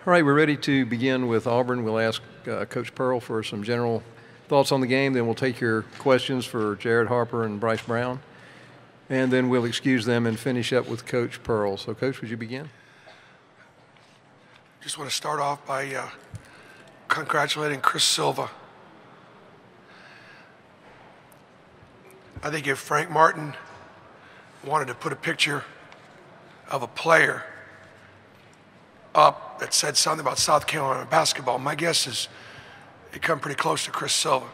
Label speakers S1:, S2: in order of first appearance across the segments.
S1: All right, we're ready to begin with Auburn. We'll ask Coach Pearl for some general thoughts on the game. Then we'll take your questions for Jared Harper and Bryce Brown. And then we'll excuse them and finish up with Coach Pearl. So, Coach, would you begin?
S2: Just want to start off by congratulating Chris Silva. I think if Frank Martin wanted to put a picture of a player up that said something about South Carolina basketball, my guess is it come pretty close to Chris Silva.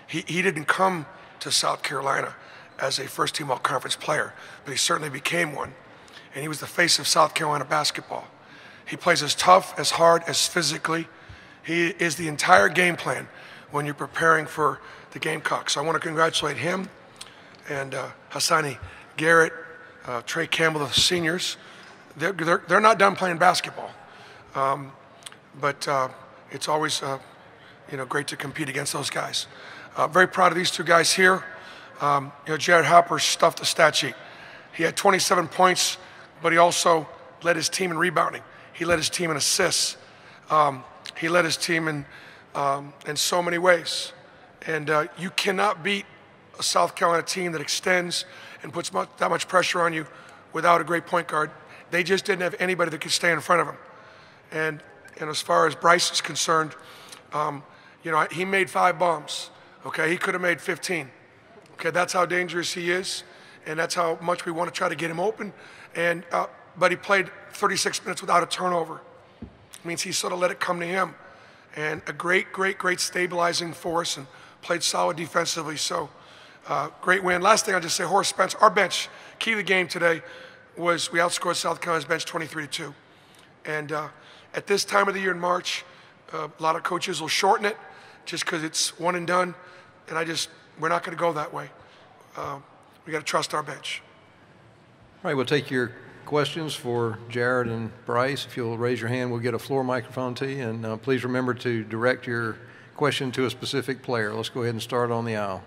S2: He didn't come to South Carolina as a first-team all-conference player, but he certainly became one, and he was the face of South Carolina basketball. He plays as tough, as hard, as physically. He is the entire game plan when you're preparing for the Gamecocks. So I want to congratulate him and Hassani Garrett, Trey Campbell, the seniors. They're not done playing basketball, but it's always great to compete against those guys. Very proud of these two guys here. Jared Harper stuffed the stat sheet. He had 27 points, but he also led his team in rebounding. He led his team in assists. He led his team in so many ways. And you cannot beat a South Carolina team that extends and puts that much pressure on you without a great point guard. They just didn't have anybody that could stay in front of him. And as far as Bryce is concerned, he made 5 bombs. Okay, he could have made 15. Okay, that's how dangerous he is, and that's how much we want to try to get him open. And but he played 36 minutes without a turnover. It means he sort of let it come to him. And a great stabilizing force, and played solid defensively. So great win. Last thing I'll just say, Horace Spence, our bench, key to the game today was we outscored South Carolina's bench 23-2. And at this time of the year in March, a lot of coaches will shorten it just because it's one and done. And we're not going to go that way. We got to trust our bench.
S1: All right, we'll take your questions for Jared and Bryce. If you'll raise your hand, we'll get a floor microphone to you. And please remember to direct your question to a specific player. Let's go ahead and start on the aisle.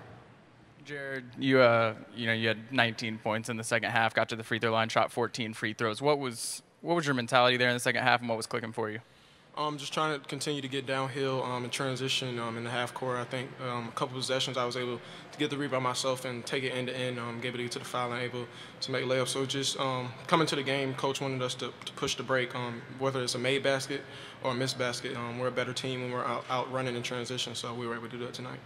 S3: Jared, you had 19 points in the second half, got to the free throw line, shot 14 free throws. What was your mentality there in the second half, and what was clicking for you?
S4: Just trying to continue to get downhill and transition in the half court. I think a couple possessions I was able to get the rebound myself and take it end to end, able to get to the foul and able to make layups. So just coming to the game, coach wanted us to push the break, whether it's a made basket or a missed basket. We're a better team when we're out running in transition, so we were able to do that tonight.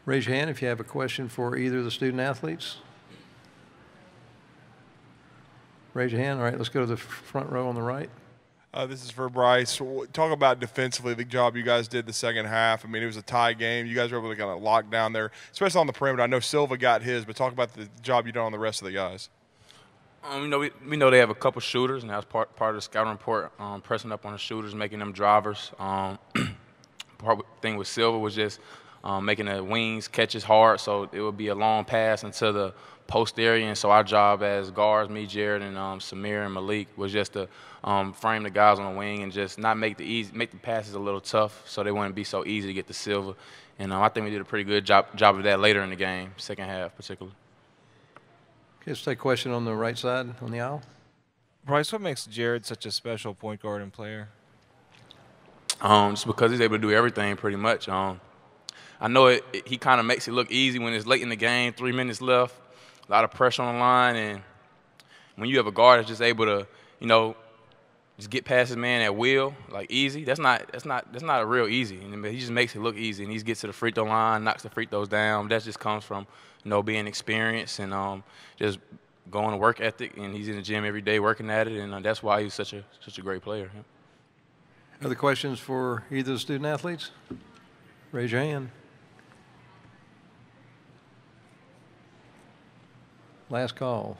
S1: Raise your hand if you have a question for either of the student athletes. Raise your hand. All right, let's go to the front row on the right.
S5: This is for Bryce. Talk about defensively, the job you guys did the second half. I mean, it was a tie game. You guys were able to kind of lock down there, especially on the perimeter. I know Silva got his, but talk about the job you done on the rest of the guys.
S6: We know they have a couple shooters, and that was part of the scouting report, pressing up on the shooters, making them drivers. Thing with Silva was just making the wings catches hard, so it would be a long pass into the post area. And so our job as guards, me, Jared, and Samir and Malik, was just to frame the guys on the wing and just not make the passes a little tough, so they wouldn't be so easy to get to Silva. And I think we did a pretty good job of that later in the game, second half particularly.
S1: Okay, let's take a question on the right side on the aisle.
S7: Bryce, what makes Jared such a special point guard and player?
S6: Just because he's able to do everything pretty much. I know he kind of makes it look easy when it's late in the game, 3 minutes left, a lot of pressure on the line, and when you have a guard that's just able to, just get past his man at will, like easy. That's not a real easy. He just makes it look easy, and he gets to the free throw line, knocks the free throws down. That just comes from being experienced and just going to work ethic. And he's in the gym every day working at it, and that's why he's such a great player. Yeah.
S1: Other questions for either of the student athletes? Raise your hand. Last call.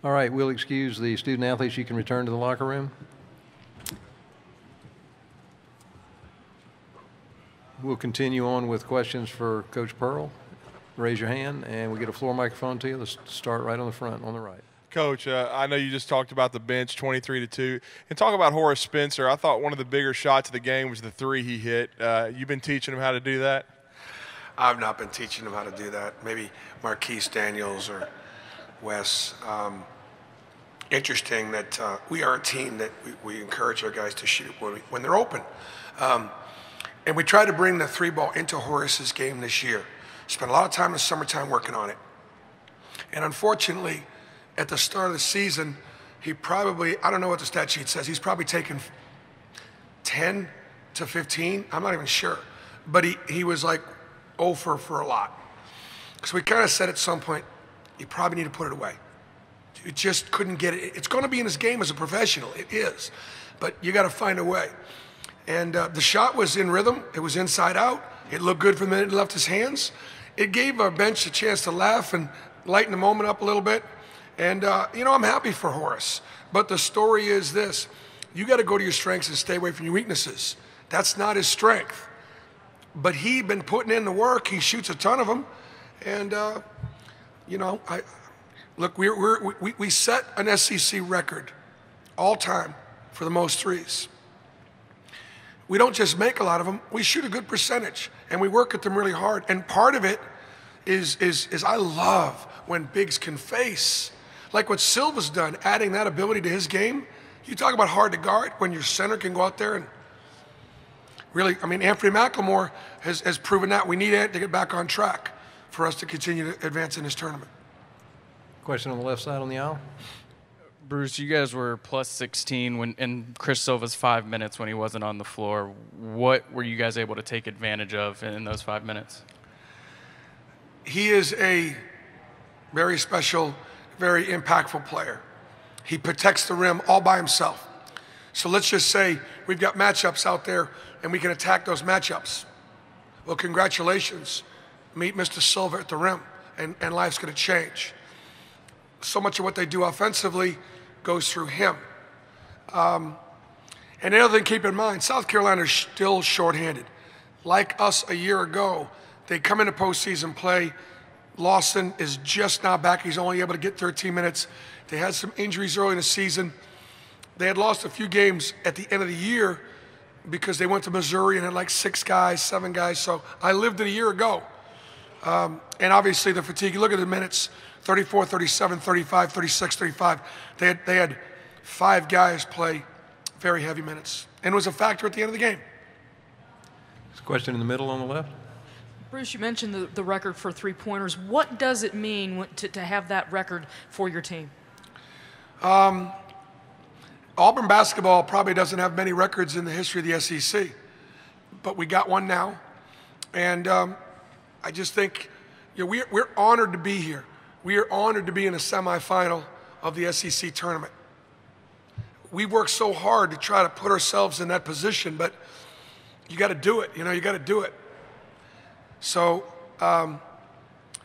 S1: All right, we'll excuse the student athletes. You can return to the locker room. We'll continue on with questions for Coach Pearl. Raise your hand, and we'll get a floor microphone to you. Let's start right on the front, on the right.
S5: Coach, I know you just talked about the bench, 23-2. And talk about Horace Spencer. I thought one of the bigger shots of the game was the three he hit. You've been teaching him how to do that?
S2: I've not been teaching him how to do that. Maybe Marquise Daniels or Wes. interesting that we are a team that we encourage our guys to shoot when they're open. And we try to bring the 3-ball into Horace's game this year. Spent a lot of time in the summertime working on it. And unfortunately, at the start of the season, he probably, I don't know what the stat sheet says, he's probably taken 10 to 15, I'm not even sure. But he was like over for a lot. So we kind of said at some point, you probably need to put it away. You just couldn't get it. It's going to be in his game as a professional, it is. But you got to find a way. And the shot was in rhythm, it was inside out, it looked good for the minute it left his hands. It gave our bench a chance to laugh and lighten the moment up a little bit. And, I'm happy for Horace. But the story is this. You got to go to your strengths and stay away from your weaknesses. That's not his strength. But he'd been putting in the work. He shoots a ton of them. And, look, we set an SEC record all time for the most threes. We don't just make a lot of them. We shoot a good percentage. And we work at them really hard. And part of it is I love when bigs can face. Like what Silva's done, adding that ability to his game. You talk about hard to guard when your center can go out there and really, Anthony McLemore has proven that. We need it to get back on track for us to continue to advance in this tournament.
S1: Question on the left side on the aisle.
S3: Bruce, you guys were plus 16 in Chris Silva's 5 minutes when he wasn't on the floor. What were you guys able to take advantage of in those 5 minutes?
S2: He is a very special, very impactful player. He protects the rim all by himself. So let's just say we've got matchups out there and we can attack those matchups. Well, congratulations. Meet Mr. Silva at the rim and life's going to change. So much of what they do offensively goes through him. And the other thing, keep in mind, South Carolina is still shorthanded. Like us a year ago, they come into postseason play. Lawson is just now back. He's only able to get 13 minutes. They had some injuries early in the season. They had lost a few games at the end of the year because they went to Missouri and had like 6 guys, 7 guys. So I lived it a year ago. And obviously the fatigue, you look at the minutes, 34, 37, 35, 36, 35. They had 5 guys play very heavy minutes. And it was a factor at the end of the game.
S1: There's a question in the middle on the left.
S8: Bruce, you mentioned the record for three-pointers. What does it mean to have that record for your team?
S2: Auburn basketball probably doesn't have many records in the history of the SEC, but we got one now. And I just think we're honored to be here. We are honored to be in a semifinal of the SEC tournament. We worked so hard to try to put ourselves in that position, but you got to do it. You got to do it. So,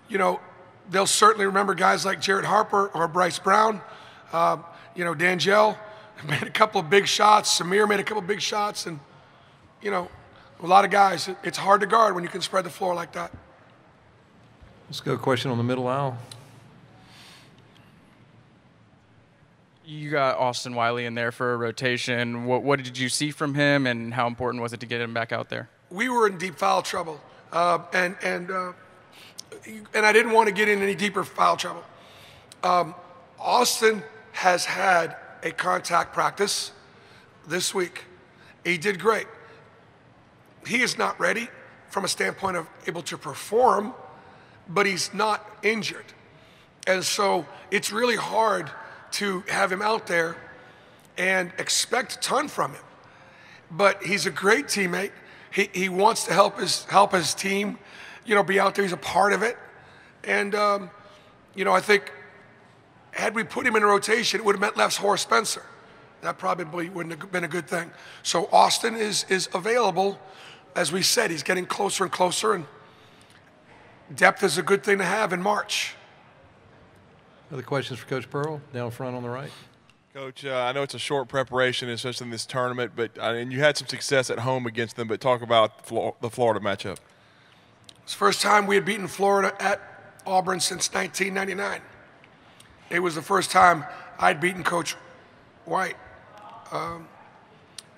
S2: they'll certainly remember guys like Jared Harper or Bryce Brown. D'Angelo made a couple of big shots. Samir made a couple of big shots. And, a lot of guys. It's hard to guard when you can spread the floor like that.
S1: Let's go question on the middle aisle.
S3: You got Austin Wiley in there for a rotation. What did you see from him, and how important was it to get him back out there?
S2: We were in deep foul trouble. And I didn't want to get in any deeper foul trouble. Austin has had a contact practice this week. He did great. He is not ready from a standpoint of able to perform, but he's not injured. And so it's really hard to have him out there and expect a ton from him. But he's a great teammate. He wants to help his team, be out there. He's a part of it. And, I think had we put him in a rotation, it would have meant less Horace Spencer. That probably wouldn't have been a good thing. So Austin is available. As we said, he's getting closer and closer, and depth is a good thing to have in March.
S1: Other questions for Coach Pearl? Down front on the right.
S5: Coach, I know it's a short preparation, especially in this tournament, and you had some success at home against them, but talk about the Florida matchup.
S2: It's the first time we had beaten Florida at Auburn since 1999. It was the first time I'd beaten Coach White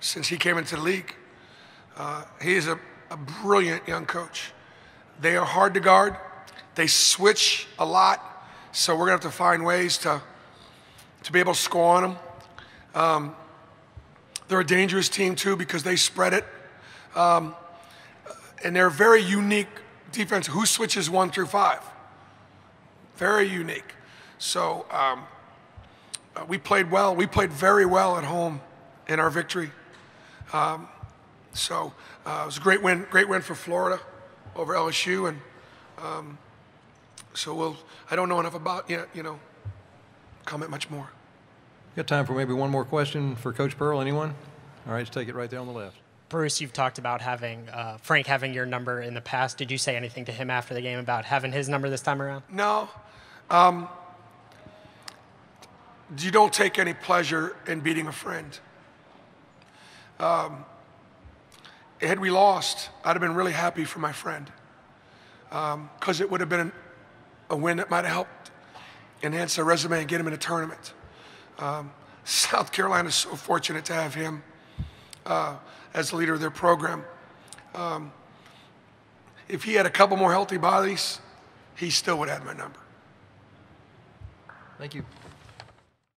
S2: since he came into the league. He is a brilliant young coach. They are hard to guard. They switch a lot, so we're going to have to find ways to to be able to score on them. They're a dangerous team too because they spread it. And they're a very unique defense. Who switches 1 through 5? Very unique. So we played well. We played very well at home in our victory. So it was a great win for Florida over LSU. And so I don't know enough about yet, comment much more.
S1: Got time for maybe one more question for Coach Pearl. Anyone? All right, let's take it right there on the left.
S9: Bruce, you've talked about having Frank having your number in the past. Did you say anything to him after the game about having his number this time around?
S2: No. You don't take any pleasure in beating a friend. Had we lost, I'd have been really happy for my friend because it would have been a win that might have helped enhance their resume and get him in a tournament. South Carolina is so fortunate to have him as the leader of their program. If he had a couple more healthy bodies, he still would have my number.
S1: Thank you.